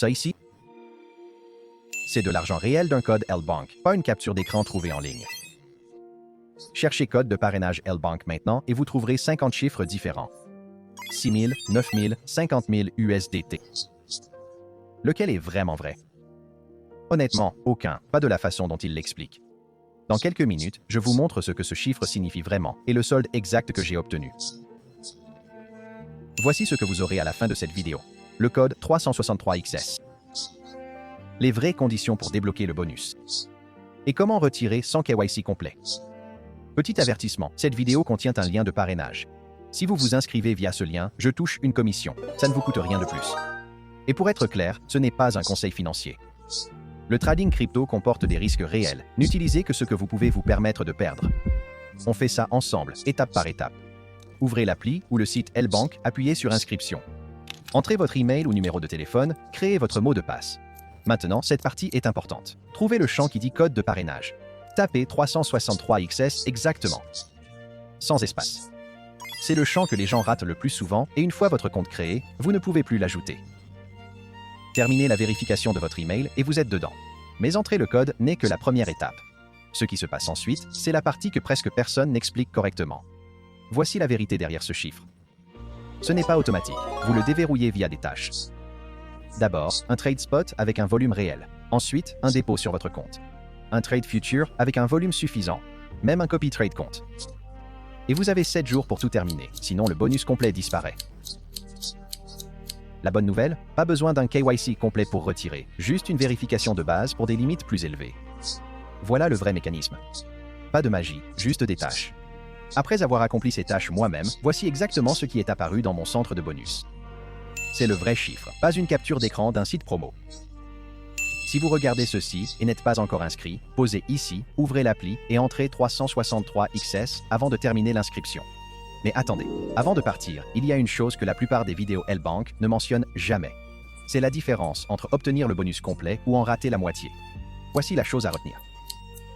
Ça ici, c'est de l'argent réel d'un code L-Bank, pas une capture d'écran trouvée en ligne. Cherchez code de parrainage L-Bank maintenant et vous trouverez 50 chiffres différents. 6 000, 9 000, 50 000 USDT. Lequel est vraiment vrai? Honnêtement, aucun, pas de la façon dont il l'explique. Dans quelques minutes, je vous montre ce que ce chiffre signifie vraiment et le solde exact que j'ai obtenu. Voici ce que vous aurez à la fin de cette vidéo. Le code 363XS. Les vraies conditions pour débloquer le bonus. Et comment retirer sans KYC complet. Petit avertissement, cette vidéo contient un lien de parrainage. Si vous vous inscrivez via ce lien, je touche une commission. Ça ne vous coûte rien de plus. Et pour être clair, ce n'est pas un conseil financier. Le trading crypto comporte des risques réels. N'utilisez que ce que vous pouvez vous permettre de perdre. On fait ça ensemble, étape par étape. Ouvrez l'appli ou le site L-Bank, appuyez sur inscription. Entrez votre email ou numéro de téléphone, créez votre mot de passe. Maintenant, cette partie est importante. Trouvez le champ qui dit code de parrainage. Tapez 363XS exactement. Sans espace. C'est le champ que les gens ratent le plus souvent et une fois votre compte créé, vous ne pouvez plus l'ajouter. Terminez la vérification de votre email et vous êtes dedans. Mais entrer le code n'est que la première étape. Ce qui se passe ensuite, c'est la partie que presque personne n'explique correctement. Voici la vérité derrière ce chiffre. Ce n'est pas automatique, vous le déverrouillez via des tâches. D'abord, un trade spot avec un volume réel. Ensuite, un dépôt sur votre compte. Un trade future avec un volume suffisant. Même un copy trade compte. Et vous avez 7 jours pour tout terminer, sinon le bonus complet disparaît. La bonne nouvelle, pas besoin d'un KYC complet pour retirer, juste une vérification de base pour des limites plus élevées. Voilà le vrai mécanisme. Pas de magie, juste des tâches. Après avoir accompli ces tâches moi-même, voici exactement ce qui est apparu dans mon centre de bonus. C'est le vrai chiffre, pas une capture d'écran d'un site promo. Si vous regardez ceci et n'êtes pas encore inscrit, posez ici, ouvrez l'appli et entrez 363XS avant de terminer l'inscription. Mais attendez, avant de partir, il y a une chose que la plupart des vidéos L-Bank ne mentionnent jamais. C'est la différence entre obtenir le bonus complet ou en rater la moitié. Voici la chose à retenir.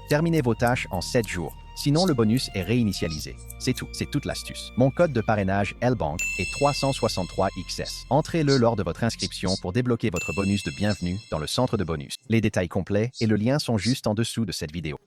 Terminez vos tâches en 7 jours, sinon le bonus est réinitialisé. C'est tout, c'est toute l'astuce. Mon code de parrainage L-Bank est 363XS. Entrez-le lors de votre inscription pour débloquer votre bonus de bienvenue dans le centre de bonus. Les détails complets et le lien sont juste en dessous de cette vidéo.